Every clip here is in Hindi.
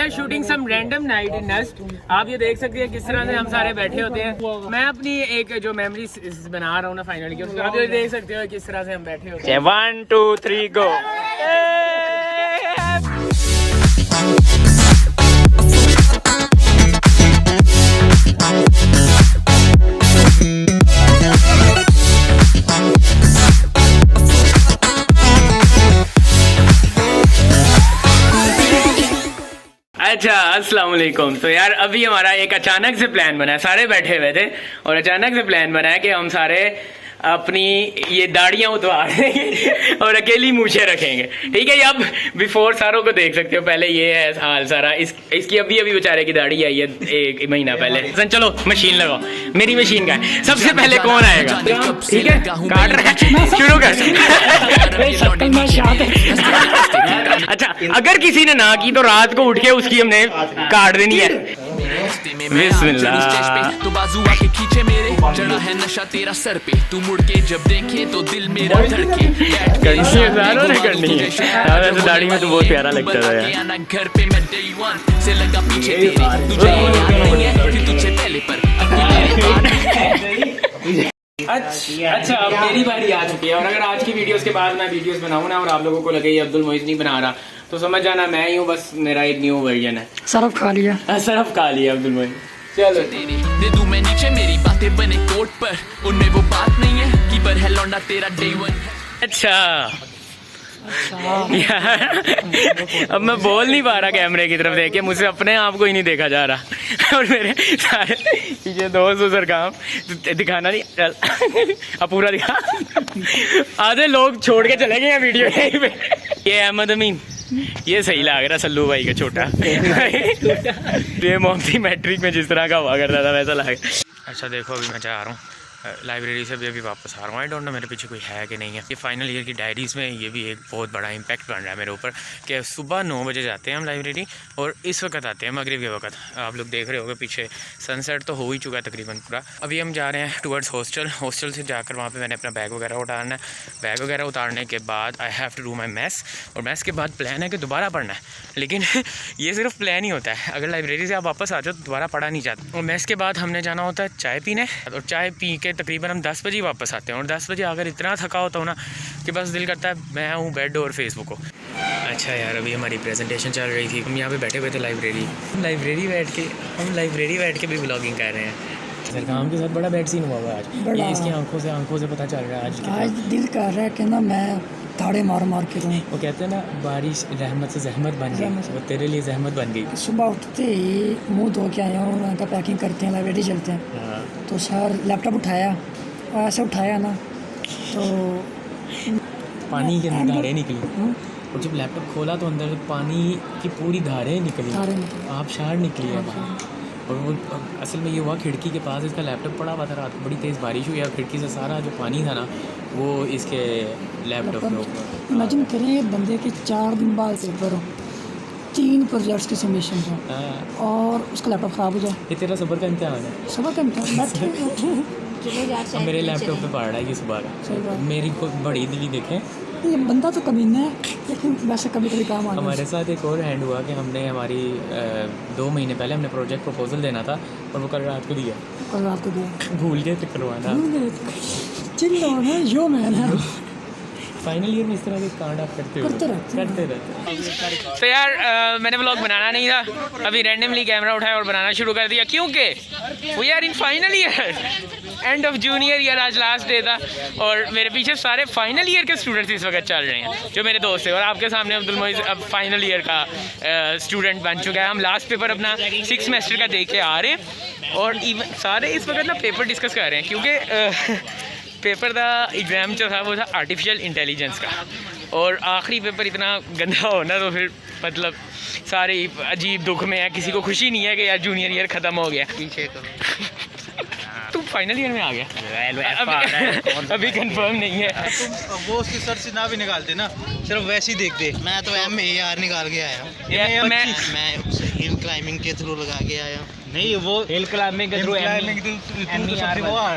Are shooting some random night in nest. आप ये देख सकते हैं किस तरह से हम सारे बैठे होते हैं। मैं अपनी एक जो मेमोरी बना रहा हूँ ना फाइनली, आप ये देख सकते हो किस तरह से हम बैठे होते हैं। 1 2 3 गो। अच्छा अस्सलाम वालेकुम। तो यार अभी हमारा एक अचानक से प्लान बना है, सारे बैठे हुए थे और अचानक से प्लान बना है कि हम सारे अपनी ये दाढ़ियाँ उतार देंगे और अकेली मूछें रखेंगे। ठीक है, अब बिफोर सारों को देख सकते हो। पहले ये है हाल सारा, इसकी अभी बेचारे की दाढ़ी आई है 1 महीना पहले। चलो मशीन लगाओ, मेरी मशीन का है। सबसे पहले कौन आएगा? ठीक है, काट रहा है, शुरू कर। अच्छा, अगर किसी ने ना की तो रात को उठ के उसकी हमने काट देनी है। बिस्मिल्लाह। तो बाजू आके खींचे मेरे, चढ़ा है नशा तेरा सर पे, तू मुड़ के जब देखे तो दिल मेरा धड़के। दाढ़ी में तो बहुत प्यारा लगता था यार। घर पे मैं डे 1 से लगा पीछे तेरे, तुझे याद नहीं है कि तुझे पहले पर। अच्छा अब मेरी बारी आ चुकी है और अगर आज की वीडियोस के बाद मैं वीडियोस बनाऊँ ना और आप लोगों को लगे ये अब्दुल मोइज़ नहीं बना रहा तो समझ जाना मैं ही हूँ, बस मेरा एक न्यू वर्जन है। सरफ खा लिया, सरफ खा लिया अब्दुल मोइज़। चलो दे दूं मैं नीचे, मेरी बातें बने कोट पर, उनमें वो बात नहीं है कि पर है लौंडा तेरा डे 1। अच्छा यार अब मैं बोल नहीं पा रहा कैमरे की तरफ देख के, मुझसे अपने आप को ही नहीं देखा जा रहा और मेरे सारे ये दोस्त उधर काम दिखाना नहीं। चल अब पूरा दिखा। आधे लोग छोड़ के चले गए हैं वीडियो पे। ये अहमद अमीन, ये सही लग रहा सल्लू भाई का छोटा। ये मोहम्मदी मैट्रिक में जिस तरह का हुआ करता था वैसा लग। अच्छा देखो अभी मैं जा रहा हूँ लाइब्रेरी से, अभी वापस आ रहा हूँ। आई डोंट नो मेरे पीछे कोई है कि नहीं है। ये फाइनल ईयर की डायरीज़ में ये भी एक बहुत बड़ा इम्पैक्ट बन रहा है मेरे ऊपर कि सुबह 9 बजे जाते हैं हम लाइब्रेरी और इस वक्त आते हैं मगरिब के वक्त। आप लोग देख रहे होगे पीछे सनसेट तो हो ही चुका है तकरीबन पूरा। अभी हम जा रहे हैं टूवर्ड्स हॉस्टल से जाकर वहाँ पर मैंने अपना बैग वगैरह उतारना है। बैग वगैरह उतारने के बाद I have to do my maths, और मैथ्स के बाद प्लान है कि दोबारा पढ़ना है। लेकिन ये सिर्फ प्लान ही होता है, अगर लाइब्रेरी से आप वापस आ जाओ तो दोबारा पढ़ा नहीं जाता। और मैथ्स के बाद हमने जाना होता है चाय पीने, और चाय पी के तकरीबन हम 10 बजे वापस आते हैं। और 10 बजे आकर इतना थका होता हूँ ना कि बस दिल करता है मैं हूँ बेड और फेसबुक को। अच्छा यार अभी हमारी प्रेजेंटेशन चल रही थी, हम यहाँ पे बैठे हुए थे लाइब्रेरी बैठ के भी व्लॉगिंग कर रहे हैं। सर काम के साथ बड़ा बैड सीन हुआ है आज, ये इसकी आंखों से पता चल रहा है आज दिल कर रहा है कि ना मैं ताड़े मार के दूँ। वो कहते हैं ना बारिश रहमत से जहमत बन गई, वो तेरे लिए जहमत बन गई। सुबह उठते ही मुँह धो के आया और वहाँ का पैकिंग करते हैं, लाइब्रेरी चलते हैं। तो सर लैपटॉप उठाया और ऐसे उठाया ना तो पानी की धारें निकली, और जब लैपटॉप खोला तो अंदर से पानी की पूरी धारें निकली, आबशार निकली है बाहर। और वो असल में ये हुआ खिड़की के पास इसका लैपटॉप पड़ा हुआ था, रात को बड़ी तेज़ बारिश हुई और खिड़की से सारा जो पानी था ना वो इसके लैपटॉप में ऊपर। इमेजिन करें बंदे के 4 दिन बाद पेपर हो, 3 प्रोजेक्ट्स के सबमिशन हो और उसका लैपटॉप ख़राब हो जाए। ये तेरा सब्र का इम्तिहान है। सब्र का इम्तिहान मेरे लैपटॉप पे पड़ रहा है ये सुबह का। मेरी को बड़ी दिली देखें, ये बंदा तो कमीना है लेकिन वैसे कभी काम आता है। हमारे साथ एक और हैंड हुआ कि हमने हमारी 2 महीने पहले हमने प्रोजेक्ट प्रपोजल देना था और वो कल रात को दिया, भूल गए थे करवाना। जो मैन है फाइनल ईयर में इस तरह के कांड आप करते रहते। तो यार मैंने व्लॉग बनाना नहीं था, अभी रैंडमली कैमरा उठाया और बनाना शुरू कर दिया क्योंकि we are in final year, end of junior year. आज लास्ट डे था और मेरे पीछे सारे फाइनल ईयर के स्टूडेंट्स इस वक्त चल रहे हैं जो मेरे दोस्त हैं। और आपके सामने अब्दुल मोइज़ अब फाइनल ईयर का स्टूडेंट बन चुका है। हम लास्ट पेपर अपना 6 सेमेस्टर का दे के आ रहे हैं और इवन सारे इस वक्त ना पेपर डिस्कस कर रहे हैं क्योंकि पेपर का एग्ज़ाम जो था वो था आर्टिफिशियल इंटेलिजेंस का, और आखिरी पेपर इतना गंदा होना तो फिर मतलब सारे अजीब दुख में है, किसी को खुशी नहीं है कि यार जूनियर ईयर ख़त्म हो गया। पीछे तू फाइनल ईयर में आ गया, अभी कंफर्म नहीं है। वो उसकी सर से ना भी निकालते ना, सिर्फ वैसे ही देखते। मैं तो MAR निकाल के आया हूँ। मैं हिल क्लाइंबिंग के थ्रू लगा के आया हूँ। नहीं वो हिल क्लाइंबिंग के थ्रू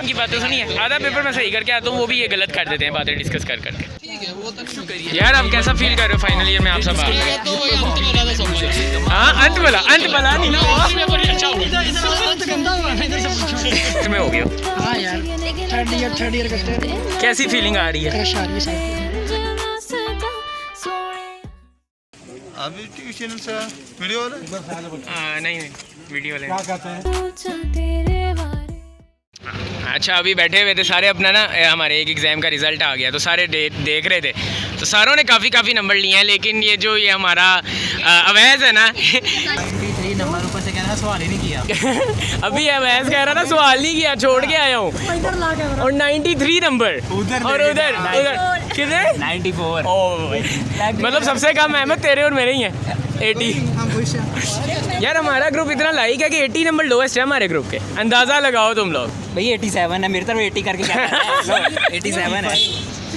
की बातें सुनिए, आधा पेपर मैं सही करके आता हूँ, वो भी ये गलत कर देते हैं बातें डिस्कस कर करके। यार आप कैसा फील कर रहे हो फाइनल ईयर में आप सब? हाँ अंत वाला नहीं ना तुम्हें हो गया। हाँ यार थर्ड ईयर करते हैं। कैसी फीलिंग आ रही है? क्रश आ रही है साथ। अभी टीवी चैनल से वीडियो वाले नहीं वीडियो वाले क्या कहते हैं। अच्छा अभी बैठे हुए थे सारे अपना ना हमारे एक एग्ज़ाम का रिज़ल्ट आ गया तो सारे देख रहे थे तो सारों ने काफ़ी नंबर लिए हैं लेकिन ये हमारा अवैस है ना 93 नंबर ऊपर से कह रहा सवाल ही नहीं किया। अभी अवैस कह रहा था सवाल नहीं किया छोड़ के आया हूँ और 93 नंबर और उधर कितने 94 मतलब सबसे कम अहमद तेरे और मेरे ही हैं 80। यार हमारा ग्रुप इतना लाइक है कि 80 नंबर लोएस्ट है हमारे ग्रुप के। अंदाज़ा लगाओ तुम लोग। भाई 87 है मेरी तरफ 80 करके क्या कर रहा है? 87 है।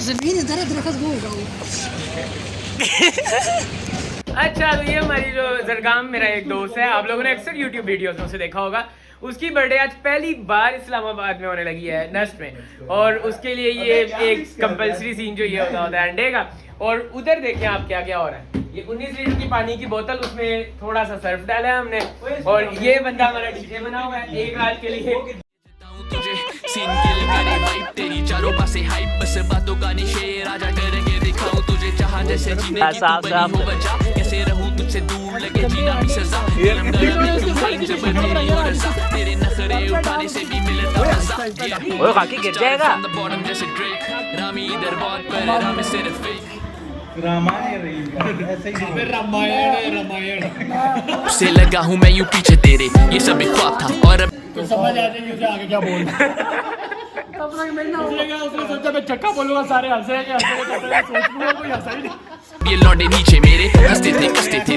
जमीन इधर है दरख्त वो होगा वो। अच्छा तो ये हमारी जो जरगाम मेरा एक दोस्त है आप लोगों ने अक्सर यूट्यूब वीडियोस में उसे देखा होगा। उसकी बर्थडे आज पहली बार इस्लामाबाद में होने लगी है नस्ट में और उसके लिए ये एक कंपलसरी सीन जो ये होता है अंडे का। और उधर देखें आप क्या क्या हो रहा है। ये 19 लीटर की पानी की बोतल उसमें थोड़ा सा सर्फ डाला है हमने और ये बंदा हमारा डीजे बना हुआ है एक रात के लिए। तुझे सीन किल करे वाइब तेरी चारों पासे हाइप बस बातों का निशेर आजा करके दिखाऊं तुझे चाहा जैसे जीने की तू बनी हो बचा कैसे रहूं तुझसे दूर लगे जीना भी सजा फिल्म में तू फाइन से बनी हो रजा तेरे नखरे उठाने से भी मिलता मजा ओए खाकी गिर जाएगा बॉटम जैसे ड्रेक रामी इधर बहुत पर राम सिर्फ रामायण से लगा हूँ मैं यूं पीछे तेरे ये सब एक ख्वाब था और अब तो समझ आ जाएगी उसे आगे क्या बोलना है। तब तक मैं ना उसने सोचा मैं चक्का बोलूंगा सारे हंसे हैं कि सोच लूंगा कोई हंसा ही नहीं। ये लौंडे नीचे मेरे हंसते थे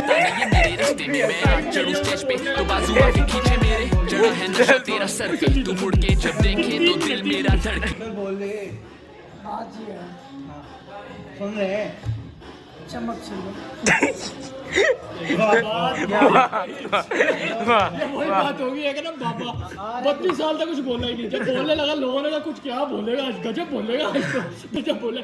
ताने ये मेरे रास्ते में मैं आज चढ़ूं स्टेज पे तो बाजू आके खींचे मेरे चढ़ा है नशा तेरा सर पे तू मुड़ के जब देखे तो दिल मेरा धड़के सुन रहे हैं चमक वही बात होगी है ना बाबा 32 साल तक कुछ बोला ही नहीं जब बोलने लगा लोगों ने कहा कुछ क्या बोलेगा आज गजब बोलेगा आज तो जब बोले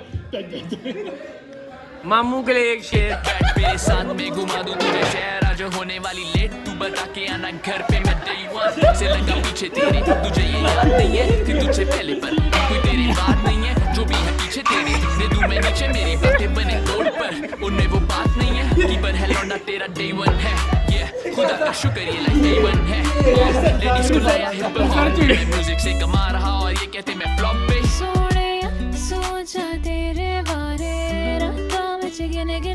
मामू के लिए एक शेर बैठ मेरे साथ में घुमा दूं तुझे शहर आज होने वाली लेट तू बता के आना घर पे मैं day one से लगा पीछे तेरे तुझे ये याद नहीं है कि तुझसे पहले पर कोई तेरी बात नहीं है जो भी है पीछे तेरे दे दूं मैं नीचे मेरी बातें बने रोड पर उनमें वो बात नहीं है कि पर है लौंडा तेरा day one है ये खुदा का शुक्र ये लाइफ day one है लेडीज को लाया है बहुत मैं म्यूजिक से कमा रहा और ये कहते मैं फ्लॉप पे सोचा तेरे बारे रात में गिन